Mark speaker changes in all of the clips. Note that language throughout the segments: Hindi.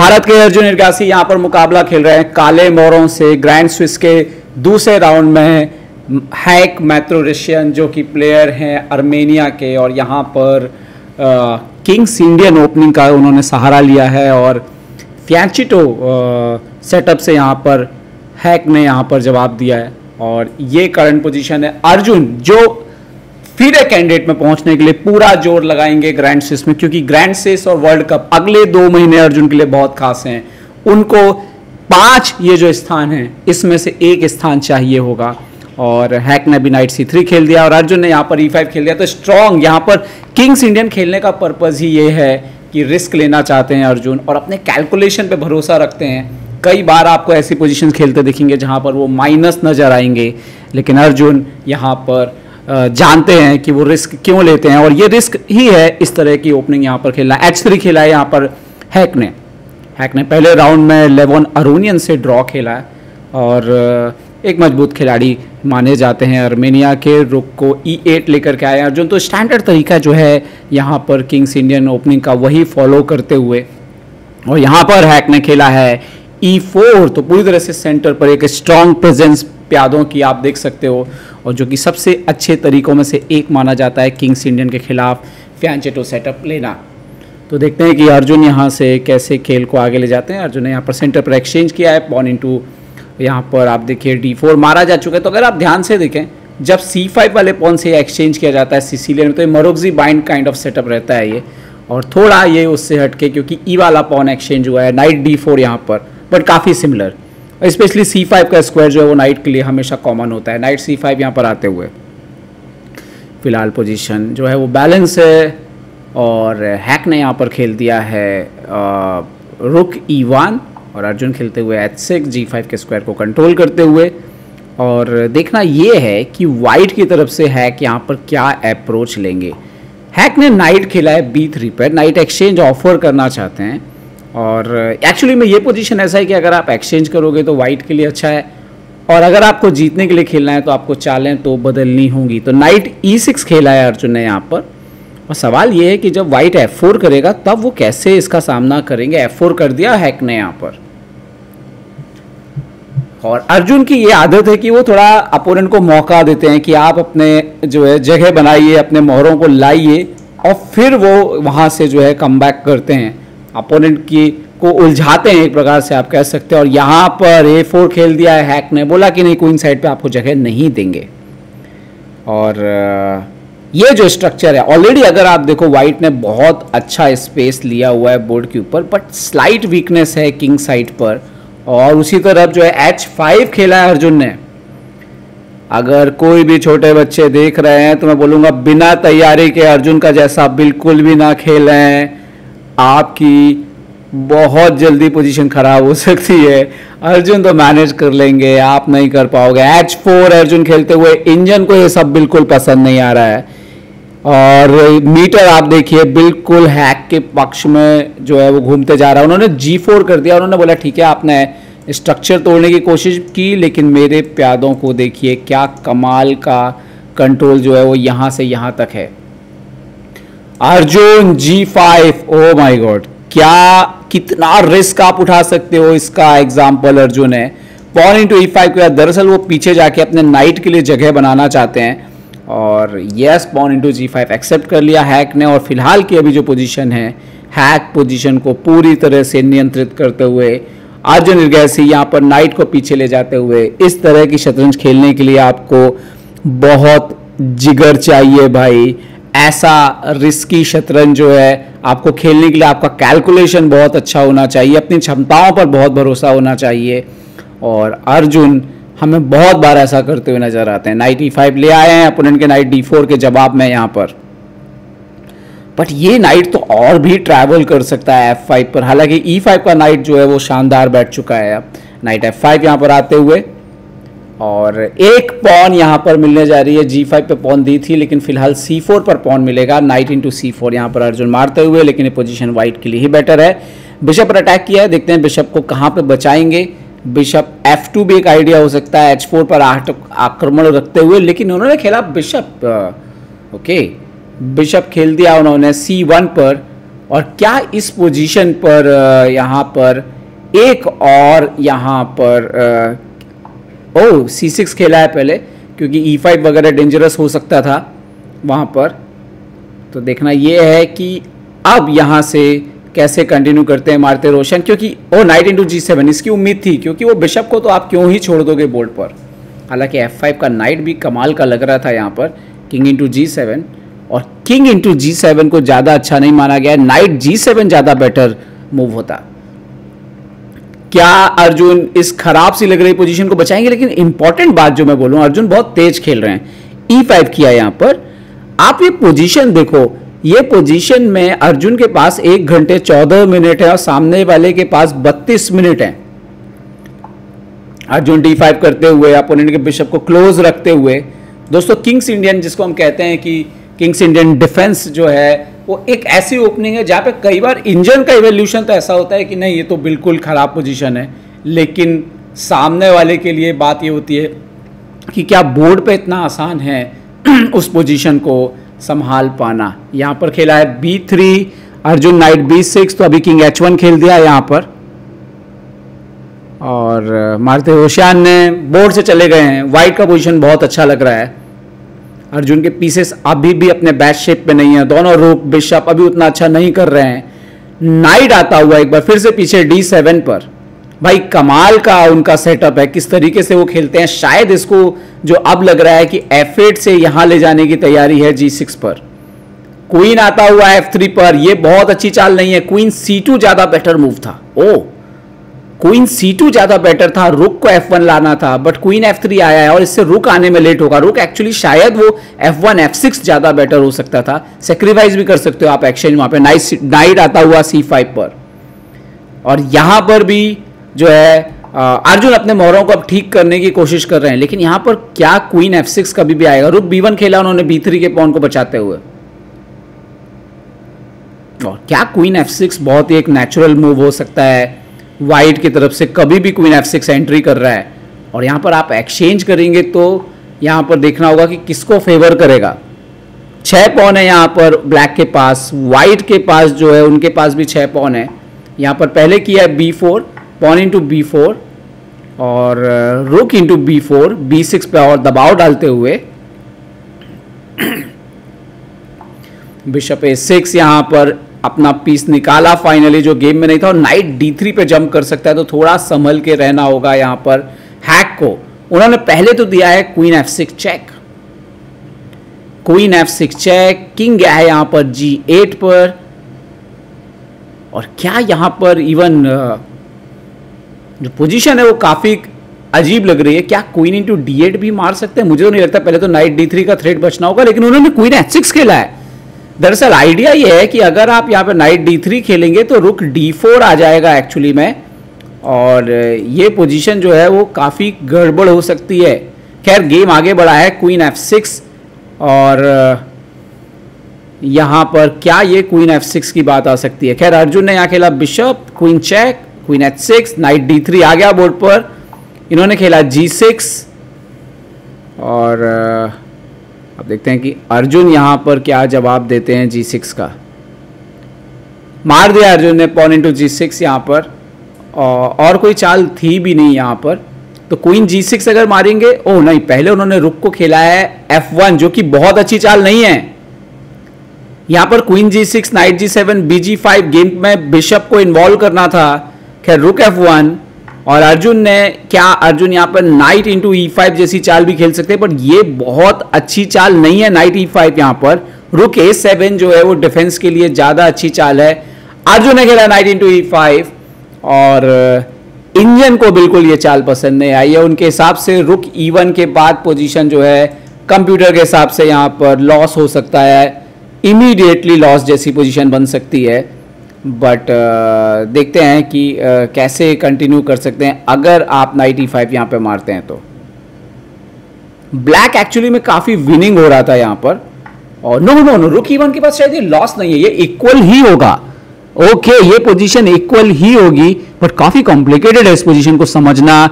Speaker 1: भारत के अर्जुन इरगासी यहाँ पर मुकाबला खेल रहे हैं काले मोरों से। ग्रैंड स्विस के दूसरे राउंड में हैक मैत्रोरशियन जो कि प्लेयर हैं आर्मेनिया के, और यहाँ पर किंग्स इंडियन ओपनिंग का उन्होंने सहारा लिया है और फैंचिटो सेटअप से यहाँ पर हैक ने यहाँ पर जवाब दिया है। और ये करंट पोजीशन है। अर्जुन जो फिर एक कैंडिडेट में पहुंचने के लिए पूरा जोर लगाएंगे ग्रैंड स्विस में, क्योंकि ग्रैंड स्विस और वर्ल्ड कप अगले 2 महीने अर्जुन के लिए बहुत खास हैं। उनको 5 ये जो स्थान हैं इसमें से एक स्थान चाहिए होगा। और हैक ने भी नाइट C3 खेल दिया और अर्जुन ने यहाँ पर E5 खेल दिया। तो स्ट्रॉन्ग यहाँ पर किंग्स इंडियन खेलने का पर्पज ही ये है कि रिस्क लेना चाहते हैं अर्जुन और अपने कैलकुलेशन पे भरोसा रखते हैं। कई बार आपको ऐसी पोजीशन खेलते दिखेंगे जहाँ पर वो माइनस नजर आएंगे, लेकिन अर्जुन यहाँ पर जानते हैं कि वो रिस्क क्यों लेते हैं और ये रिस्क ही है इस तरह की ओपनिंग यहाँ पर खेलना। H3 खेला है यहाँ पर हैक ने पहले राउंड में लेवॉन अरोनियन से ड्रॉ खेला है और एक मजबूत खिलाड़ी माने जाते हैं। आर्मेनिया के रुक को E8 लेकर के आए अर्जुन। तो स्टैंडर्ड तरीका जो है यहाँ पर किंग्स इंडियन ओपनिंग का वही फॉलो करते हुए, और यहाँ पर हैक ने खेला है E4। तो पूरी तरह से सेंटर पर एक स्ट्रॉन्ग प्रेजेंस प्यादों की आप देख सकते हो, और जो कि सबसे अच्छे तरीकों में से एक माना जाता है किंग्स इंडियन के खिलाफ फैंचिटो सेटअप लेना। तो देखते हैं कि अर्जुन यहाँ से कैसे खेल को आगे ले जाते हैं। अर्जुन ने यहाँ पर सेंटर पर एक्सचेंज किया है पॉन इनटू, यहाँ पर आप देखिए D4 मारा जा चुका है। तो अगर आप ध्यान से देखें जब C5 वाले पॉन से एक्सचेंज किया जाता है सिसिलियन में, तो ये मरोगजी बाइंड काइंड ऑफ सेटअप रहता है ये, और थोड़ा ये उससे हटके क्योंकि E वाला पॉन एक्सचेंज हुआ है नाइट D4 यहाँ पर, बट काफ़ी सिमिलर। स्पेशली C5 का स्क्वायर जो है वो नाइट के लिए हमेशा कॉमन होता है। नाइट C5 यहाँ पर आते हुए फिलहाल पोजीशन जो है वो बैलेंस है, और हैक ने यहाँ पर खेल दिया है रुक E1 और अर्जुन खेलते हुए H6 G5 के स्क्वायर को कंट्रोल करते हुए। और देखना ये है कि वाइट की तरफ से हैक यहाँ पर क्या अप्रोच लेंगे। हैक ने नाइट खेला है B3 पर, नाइट एक्सचेंज ऑफर करना चाहते हैं। और एक्चुअली में ये पोजीशन ऐसा है कि अगर आप एक्सचेंज करोगे तो वाइट के लिए अच्छा है, और अगर आपको जीतने के लिए खेलना है तो आपको चालें तो बदलनी होंगी। तो नाइट E6 खेला है अर्जुन ने यहाँ पर, और सवाल ये है कि जब वाइट F4 करेगा तब वो कैसे इसका सामना करेंगे। F4 कर दिया हैक ने यहाँ पर, और अर्जुन की ये आदत है कि वो थोड़ा अपोनेंट को मौका देते हैं कि आप अपने जो है जगह बनाइए, अपने मोहरों को लाइए, और फिर वो वहाँ से जो है कम बैक करते हैं, अपोनेंट की को उलझाते हैं एक प्रकार से आप कह सकते हैं। और यहाँ पर A4 खेल दिया है हैक ने, बोला कि नहीं क्वीन साइड पे आपको जगह नहीं देंगे। और ये जो स्ट्रक्चर है ऑलरेडी अगर आप देखो वाइट ने बहुत अच्छा स्पेस लिया हुआ है बोर्ड के ऊपर, बट स्लाइट वीकनेस है किंग साइड पर। और उसी तरफ जो है H5 खेला है अर्जुन ने। अगर कोई भी छोटे बच्चे देख रहे हैं तो मैं बोलूँगा बिना तैयारी के अर्जुन का जैसा बिल्कुल भी ना खेलें, आपकी बहुत जल्दी पोजीशन खराब हो सकती है। अर्जुन तो मैनेज कर लेंगे, आप नहीं कर पाओगे। H4 अर्जुन खेलते हुए इंजन को ये सब बिल्कुल पसंद नहीं आ रहा है, और मीटर आप देखिए बिल्कुल हैक के पक्ष में जो है वो घूमते जा रहा है। उन्होंने G4 कर दिया, उन्होंने बोला ठीक है आपने स्ट्रक्चर तोड़ने की कोशिश की, लेकिन मेरे प्यादों को देखिए क्या कमाल का कंट्रोल जो है वो यहाँ से यहाँ तक है। Arjun G5, oh my God, क्या कितना रिस्क आप उठा सकते हो, इसका एग्जाम्पल अर्जुन है। पॉन इनटू E5 के बाद दरअसल वो पीछे जाके अपने नाइट के लिए जगह बनाना चाहते हैं, और yes pawn into G5 accept कर लिया हैक ने। और फिलहाल की अभी जो पोजीशन है, हैक पोजीशन को पूरी तरह से नियंत्रित करते हुए अर्जुन इरगासी यहाँ पर नाइट को पीछे ले जाते हुए। इस तरह की शतरंज खेलने के लिए आपको बहुत जिगर चाहिए भाई। ऐसा रिस्की शतरंज जो है आपको खेलने के लिए आपका कैलकुलेशन बहुत अच्छा होना चाहिए, अपनी क्षमताओं पर बहुत भरोसा होना चाहिए। और अर्जुन हमें बहुत बार ऐसा करते हुए नजर आते हैं। नाइट E5 ले आए हैं अपोनेंट के नाइट D4 के जवाब में यहाँ पर, बट ये नाइट तो और भी ट्रैवल कर सकता है F5 पर। हालांकि E5 का नाइट जो है वो शानदार बैठ चुका है। अब नाइट F5 यहाँ पर आते हुए, और एक पॉन यहाँ पर मिलने जा रही है। G5 पे पॉन दी थी, लेकिन फिलहाल C4 पर पॉन मिलेगा। नाइट इंटू C4 यहाँ पर अर्जुन मारते हुए, लेकिन ये पोजीशन वाइट के लिए ही बेटर है। बिशप पर अटैक किया है, देखते हैं बिशप को कहाँ पे बचाएंगे। बिशप F2 भी एक आइडिया हो सकता है H4 पर आक्रमण रखते हुए, लेकिन उन्होंने खेला बिशप। ओके, बिशप खेल दिया उन्होंने C1 पर, और क्या इस पोजीशन पर यहाँ पर एक और यहाँ पर ओ C6 खेला है पहले, क्योंकि E5 वगैरह डेंजरस हो सकता था वहाँ पर। तो देखना ये है कि अब यहाँ से कैसे कंटिन्यू करते हैं मारते रोशन, क्योंकि ओ नाइट इंटू G7 इसकी उम्मीद थी, क्योंकि वो बिशप को तो आप क्यों ही छोड़ दोगे बोर्ड पर। हालांकि F5 का नाइट भी कमाल का लग रहा था यहाँ पर, किंग इंटू G7, और किंग इंटू G7 को ज़्यादा अच्छा नहीं माना गया, नाइट G7 ज़्यादा बेटर मूव होता। क्या अर्जुन इस खराब सी लग रही पोजीशन को बचाएंगे? लेकिन इंपॉर्टेंट बात जो मैं बोलूं, अर्जुन बहुत तेज खेल रहे हैं। E5 किया यहां पर, आप ये पोजीशन देखो, ये पोजीशन में अर्जुन के पास 1 घंटे 14 मिनट है और सामने वाले के पास 32 मिनट है। अर्जुन D5 करते हुए अपोनेंट के बिशप को क्लोज रखते हुए, दोस्तों किंग्स इंडियन जिसको हम कहते हैं कि किंग्स इंडियन डिफेंस जो है वो एक ऐसी ओपनिंग है जहाँ पे कई बार इंजन का इवोल्यूशन तो ऐसा होता है कि नहीं ये तो बिल्कुल ख़राब पोजीशन है, लेकिन सामने वाले के लिए बात ये होती है कि क्या बोर्ड पे इतना आसान है उस पोजीशन को संभाल पाना। यहाँ पर खेला है B3, अर्जुन नाइट B6, तो अभी किंग H1 खेल दिया यहाँ पर, और मारते होशियान ने बोर्ड से चले गए हैं। वाइट का पोजीशन बहुत अच्छा लग रहा है, अर्जुन के पीसेस अभी भी अपने बैट शेप पे नहीं है, दोनों रूक बिशप अभी उतना अच्छा नहीं कर रहे हैं। नाइट आता हुआ एक बार फिर से पीछे D7 पर, भाई कमाल का उनका सेटअप है, किस तरीके से वो खेलते हैं। शायद इसको जो अब लग रहा है कि F8 से यहां ले जाने की तैयारी है G6 पर। क्वीन आता हुआ F3 पर, ये बहुत अच्छी चाल नहीं है, क्वीन C2 ज्यादा बेटर मूव था। ओ क्वीन C2 ज्यादा बेटर था, रुक को F1 लाना था, बट क्वीन F3 आया है और इससे रुक आने में लेट होगा। रुक एक्चुअली शायद वो F1 F6 ज्यादा बेटर हो सकता था, सेक्रीफाइस भी कर सकते हो आप एक्सचेंज वहां पे। नाइट आता हुआ C5 पर, और यहां पर भी जो है अर्जुन अपने मोहरों को अब ठीक करने की कोशिश कर रहे हैं, लेकिन यहां पर क्या क्वीन F6 कभी भी आएगा? रुक B1 खेला उन्होंने B3 के पॉन को बचाते हुए, और क्या क्वीन F6 बहुत ही एक नेचुरल मूव हो सकता है वाइट की तरफ से, कभी भी क्वीन F6 एंट्री कर रहा है। और यहां पर आप एक्सचेंज करेंगे तो यहां पर देखना होगा कि किसको फेवर करेगा। 6 पॉन है यहां पर ब्लैक के पास, वाइट के पास जो है उनके पास भी 6 पॉन है। यहां पर पहले किया है B4, पॉन इंटू B4 और रुक इंटू B4, B6 पे और दबाव डालते हुए बिशप A6 यहां पर अपना पीस निकाला फाइनली, जो गेम में नहीं था, और नाइट D3 पे जंप कर सकता है, तो थोड़ा संभल के रहना होगा यहां पर हैक को। उन्होंने पहले तो दिया है queen F6 check, queen F6 check, king गया है यहां पर G8 पर, और क्या यहां पर इवन जो पोजीशन है वो काफी अजीब लग रही है। क्या क्वीन इंटू D8 भी मार सकते हैं? मुझे तो नहीं लगता, पहले तो नाइट D3 का थ्रेट बचना होगा, लेकिन उन्होंने क्वीन H6 खेला है। दरअसल आइडिया ये है कि अगर आप यहाँ पे नाइट D3 खेलेंगे तो रुक D4 आ जाएगा एक्चुअली में, और ये पोजीशन जो है वो काफ़ी गड़बड़ हो सकती है। खैर गेम आगे बढ़ा है, क्वीन F6, और यहाँ पर क्या ये क्वीन F6 की बात आ सकती है? खैर अर्जुन ने यहाँ खेला bishop, queen check, queen H6, knight D3 आ गया बोर्ड पर। इन्होंने खेला G6, और अब देखते हैं कि अर्जुन यहां पर क्या जवाब देते हैं G6 का। मार दिया अर्जुन ने पॉन इंटू G6 यहां पर, और कोई चाल थी भी नहीं यहां पर, तो क्वीन G6 अगर मारेंगे, ओह नहीं, पहले उन्होंने रुक को खेला है F1, जो कि बहुत अच्छी चाल नहीं है। यहां पर queen G6, night G7, BG5, game में बिशप को इन्वॉल्व करना था। खैर रुक F1, और अर्जुन ने क्या, अर्जुन यहाँ पर नाइट इंटू E5 जैसी चाल भी खेल सकते हैं, पर ये बहुत अच्छी चाल नहीं है नाइट E5। यहाँ पर रुक A7 जो है वो डिफेंस के लिए ज़्यादा अच्छी चाल है। अर्जुन ने खेला नाइट इंटू E5, और इंजन को बिल्कुल ये चाल पसंद नहीं आई है। उनके हिसाब से रुक E1 के बाद पोजीशन जो है कंप्यूटर के हिसाब से यहाँ पर लॉस हो सकता है, इमीडिएटली लॉस जैसी पोजीशन बन सकती है। बट देखते हैं कि कैसे कंटिन्यू कर सकते हैं अगर आप नाइट E5 यहाँ पे मारते हैं तो। ब्लैक एक्चुअली में काफ़ी विनिंग हो रहा था यहाँ पर, और नो रुक E1 के पास शायद ये लॉस नहीं है, ये इक्वल ही होगा। ओके ये पोजीशन इक्वल ही होगी, बट काफ़ी कॉम्प्लिकेटेड है इस पोजीशन को समझना।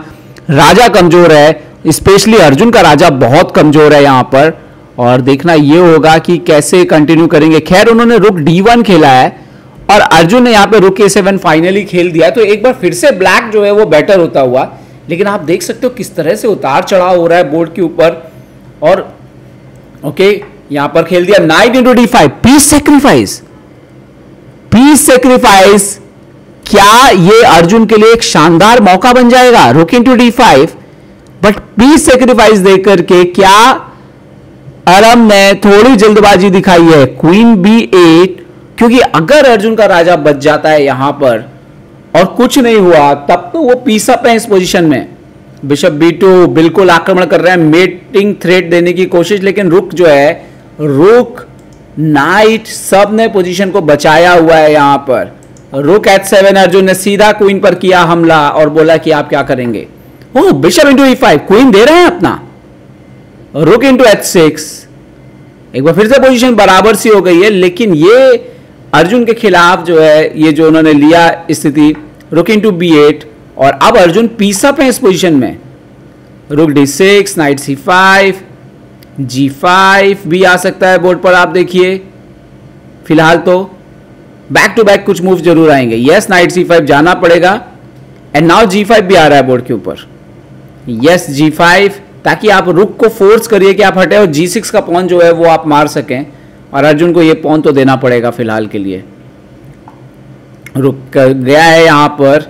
Speaker 1: राजा कमज़ोर है, स्पेशली अर्जुन का राजा बहुत कमज़ोर है यहाँ पर, और देखना ये होगा कि कैसे कंटिन्यू करेंगे। खैर उन्होंने रुक D1 खेला है, और अर्जुन ने यहाँ पे रुक A7 फाइनली खेल दिया। तो एक बार फिर से ब्लैक जो है वो बेटर होता हुआ, लेकिन आप देख सकते हो किस तरह से उतार चढ़ाव हो रहा है बोर्ड के ऊपर। और ओके यहां पर खेल दिया knight into D5, piece sacrifice. Piece sacrifice, क्या ये अर्जुन के लिए एक शानदार मौका बन जाएगा? रुक into D5, but peace sacrifice देकर के क्या अरम ने थोड़ी जल्दबाजी दिखाई है? क्वीन B8, क्योंकि अगर अर्जुन का राजा बच जाता है यहां पर और कुछ नहीं हुआ तब तो वो पीस अप है इस पोजीशन में। बिशप B2 बिल्कुल आक्रमण कर रहे हैं, मेटिंग थ्रेट देने की कोशिश, लेकिन रुक जो है, रुक नाइट सब ने पोजीशन को बचाया हुआ है यहां पर। रुक H7, अर्जुन ने सीधा क्वीन पर किया हमला और बोला कि आप क्या करेंगे। ओह बिशप इंटू E5, क्वीन दे रहे हैं अपना। रुक इंटू H6, एक बार फिर से पोजीशन बराबर सी हो गई है, लेकिन ये अर्जुन के खिलाफ जो है ये जो उन्होंने लिया स्थिति, रुक इंटू B8, और अब अर्जुन पीस अप है इस पोजीशन में। रुक D6, नाइट C5, G5 भी आ सकता है बोर्ड पर, आप देखिए। फिलहाल तो बैक टू बैक कुछ मूव जरूर आएंगे। यस नाइट C5 जाना पड़ेगा, एंड नाउ G5 भी आ रहा है बोर्ड के ऊपर। यस G5, ताकि आप रुक को फोर्स करिए कि आप हटे और G6 का पॉन जो है वो आप मार सकें, और अर्जुन को ये पॉन तो देना पड़ेगा फिलहाल के लिए। रुक गया है यहां पर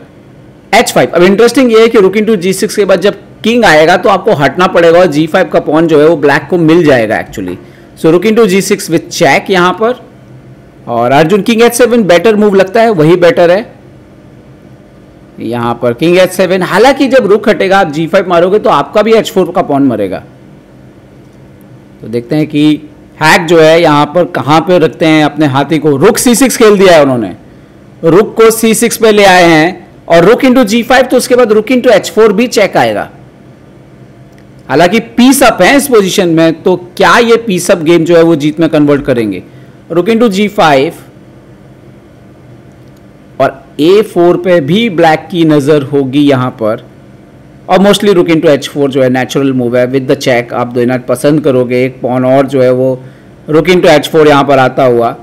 Speaker 1: H5। अब इंटरेस्टिंग ये है कि रुक इंटू G6 के बाद जब किंग आएगा तो आपको हटना पड़ेगा और G5 का पॉन जो है वो ब्लैक को मिल जाएगा एक्चुअली। सो रुक इंटू G6 विथ चेक यहां पर, और Arjun king H7 better move लगता है, वही बेटर है यहां पर। किंग H7, हालांकि जब रुक हटेगा आप G5 मारोगे तो आपका भी H4 का पॉन मरेगा। तो देखते हैं कि हैक जो है यहां पर कहां पे रखते हैं अपने हाथी को। रुक C6 खेल दिया है उन्होंने, रुक को C6 पे ले आए हैं, और रुक इंटू G5, तो उसके बाद रुक इंटू H4 भी चेक आएगा। हालांकि पीस अप है इस पोजीशन में, तो क्या ये पीस अप गेम जो है वो जीत में कन्वर्ट करेंगे? रुक इंटू G5, और A4 पे भी ब्लैक की नजर होगी यहां पर, और मोस्टली रुक इंटू H4 जो है नेचुरल मूव है विद द चेक। आप देना पसंद करोगे एक पॉन और जो है वो रुक इंटू H4 यहां पर आता हुआ।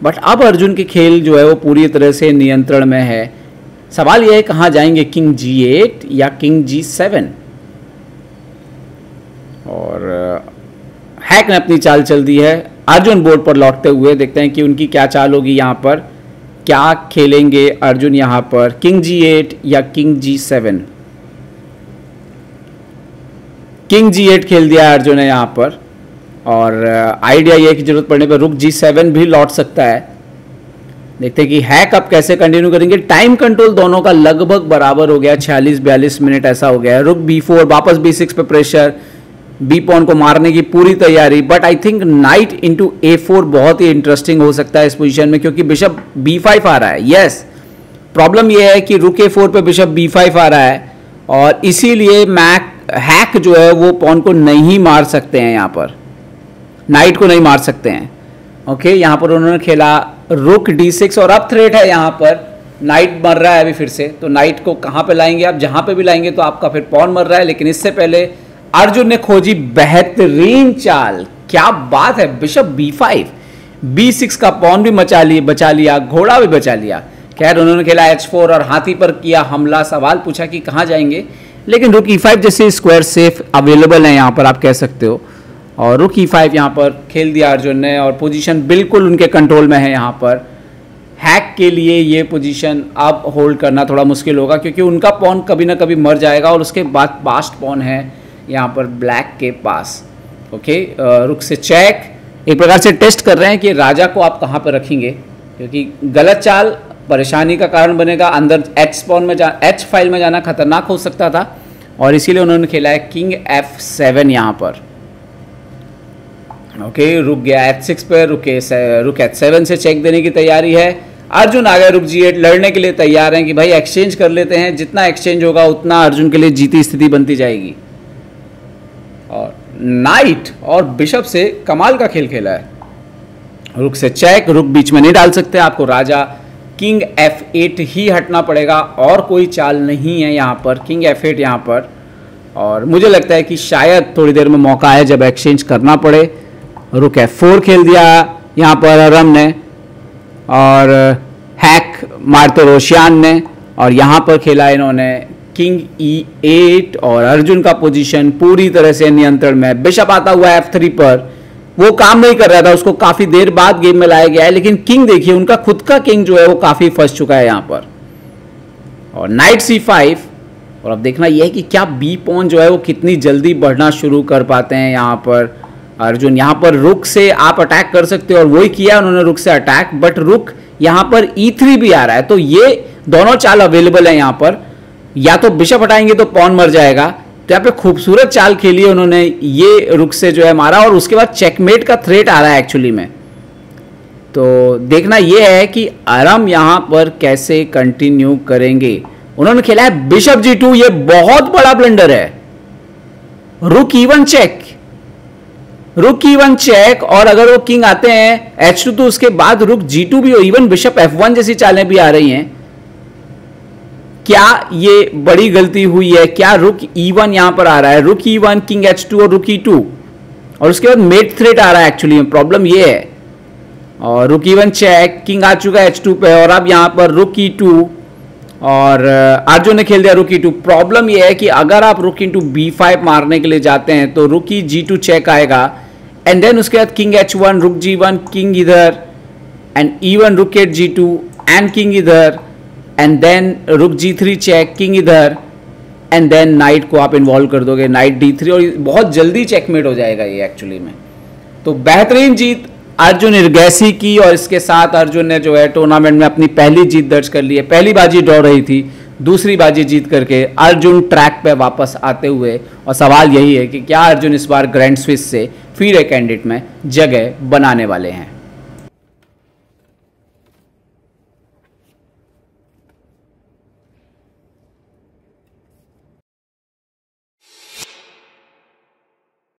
Speaker 1: बट अब अर्जुन की खेल जो है वो पूरी तरह से नियंत्रण में है। सवाल यह है कहां जाएंगे, किंग G8 या किंग G7? और हैक ने अपनी चाल चल दी है। अर्जुन बोर्ड पर लौटते हुए देखते हैं कि उनकी क्या चाल होगी यहां पर। क्या खेलेंगे अर्जुन यहां पर, किंग G8 या किंग G7? किंग G8 खेल दिया अर्जुन ने यहां पर, और आइडिया यह कि जरूरत पड़ने पर रुक G7 भी लौट सकता है। देखते हैं कि हैक अब कैसे कंटिन्यू करेंगे। टाइम कंट्रोल दोनों का लगभग बराबर हो गया, 46-42 मिनट ऐसा हो गया है। रुक B4, वापस B6 पे प्रेशर, बी पॉन को मारने की पूरी तैयारी। But I think night into A4 बहुत ही इंटरेस्टिंग हो सकता है इस पोजीशन में, क्योंकि बिशप B5 आ रहा है। यस प्रॉब्लम यह है कि रुक A4 पे बिशप B5 आ रहा है, और इसीलिए हैक जो है वो पॉन को नहीं मार सकते हैं, यहाँ पर नाइट को नहीं मार सकते हैं। ओके यहाँ पर उन्होंने खेला रुक D6, और अब थ्रेट है यहाँ पर, नाइट मर रहा है अभी फिर से। तो नाइट को कहाँ पे लाएंगे आप? जहाँ पे भी लाएंगे तो आपका फिर पॉन मर रहा है। लेकिन इससे पहले अर्जुन ने खोजी बेहतरीन चाल, क्या बात है, बिशप B5, B6 का पॉन भी बचा लिया, घोड़ा भी बचा लिया। खैर उन्होंने खेला H4 और हाथी पर किया हमला। सवाल पूछा कि कहाँ जाएंगे, लेकिन रुक E5 जैसे स्क्वायर सेफ अवेलेबल है यहाँ पर, आप कह सकते हो। और रुक E5 यहाँ पर खेल दिया अर्जुन ने, और पोजीशन बिल्कुल उनके कंट्रोल में है यहाँ पर। हैक के लिए ये पोजीशन अब होल्ड करना थोड़ा मुश्किल होगा, क्योंकि उनका पॉन कभी ना कभी मर जाएगा, और उसके बाद पास्ट पॉन है यहाँ पर ब्लैक के पास। ओके रुक से चेक, एक प्रकार से टेस्ट कर रहे हैं कि राजा को आप कहाँ पर रखेंगे, क्योंकि गलत चाल परेशानी का कारण बनेगा। अंदर H फाइल में जाना खतरनाक हो सकता था, और इसीलिए उन्होंने खेला है किंग F7 यहाँ पर। ओके रुक गया H6 पे, रुक H7 से चेक देने की तैयारी है। अर्जुन आ गए रुक G8, लड़ने के लिए तैयार हैं कि भाई एक्सचेंज कर लेते हैं। जितना एक्सचेंज होगा उतना अर्जुन के लिए जीती स्थिति बनती जाएगी। और नाइट और बिशप से कमाल का खेल खेला है। रुक से चेक, रुक बीच में नहीं डाल सकते, आपको राजा किंग F8 ही हटना पड़ेगा, और कोई चाल नहीं है यहाँ पर। किंग F8 यहाँ पर, और मुझे लगता है कि शायद थोड़ी देर में मौका है जब एक्सचेंज करना पड़े। रुक F4 खेल दिया यहाँ पर अरम ने, और मार्तोरोशियान ने, और यहाँ पर खेला इन्होंने किंग E8 और अर्जुन का पोजीशन पूरी तरह से नियंत्रण में। बिशप आता हुआ F3 पर, वो काम नहीं कर रहा था, उसको काफी देर बाद गेम में लाया गया है, लेकिन किंग देखिए उनका खुद का किंग जो है वो काफी फंस चुका है यहाँ पर। और नाइट C5, और अब देखना यह है कि क्या बी पॉन जो है वो कितनी जल्दी बढ़ना शुरू कर पाते हैं यहाँ पर अर्जुन। यहाँ पर रुक से आप अटैक कर सकते हो और वही किया उन्होंने, रुक से अटैक, बट रुक यहाँ पर E3 भी आ रहा है, तो ये दोनों चाल अवेलेबल है यहाँ पर। या तो बिशप हटाएंगे तो पॉन मर जाएगा, तो यहाँ पे खूबसूरत चाल खेली है उन्होंने, ये रुक से जो है मारा, और उसके बाद चेकमेट का थ्रेट आ रहा है एक्चुअली में। तो देखना यह है कि आराम यहाँ पर कैसे कंटिन्यू करेंगे। उन्होंने खेला है बिशप G2, ये बहुत बड़ा ब्लंडर है। रुक E1 चेक, रुक E1 चेक, और अगर वो किंग आते हैं H2 तो उसके बाद रुक G2 भी हो, इवन बिशप F1 जैसी चालें भी आ रही हैं। क्या ये बड़ी गलती हुई है? क्या रुक E1 यहां पर आ रहा है, रुक E1 किंग H2 और रुक E2, और उसके बाद मेट थ्रेट आ रहा है एक्चुअली में, प्रॉब्लम ये है। और रुक E1 चेक, किंग आ चुका है H2 पे, और अब यहां पर रुक E2, और अर्जुन ने खेल दिया रुक E2। प्रॉब्लम यह है कि अगर आप रुक इंटू B5 मारने के लिए जाते हैं तो रुक G2 चेक आएगा, एंड देन उसके बाद किंग H1, रुक G1, किंग इधर, and E1 rook at G2 and king इधर, and then rook G3 check, king इधर, एंड देन नाइट को आप इन्वॉल्व कर दोगे, नाइट D3, और बहुत जल्दी चेकमेट हो जाएगा ये एक्चुअली में। तो बेहतरीन जीत अर्जुन इरगैसी की, और इसके साथ अर्जुन ने जो है टूर्नामेंट में अपनी पहली जीत दर्ज कर ली है। पहली बाजी ड्रॉ रही थी, दूसरी बाजी जीत करके अर्जुन ट्रैक पे वापस आते हुए, और सवाल यही है कि क्या अर्जुन इस बार ग्रैंड स्विस से फिर एक कैंडिडेट में जगह बनाने वाले हैं।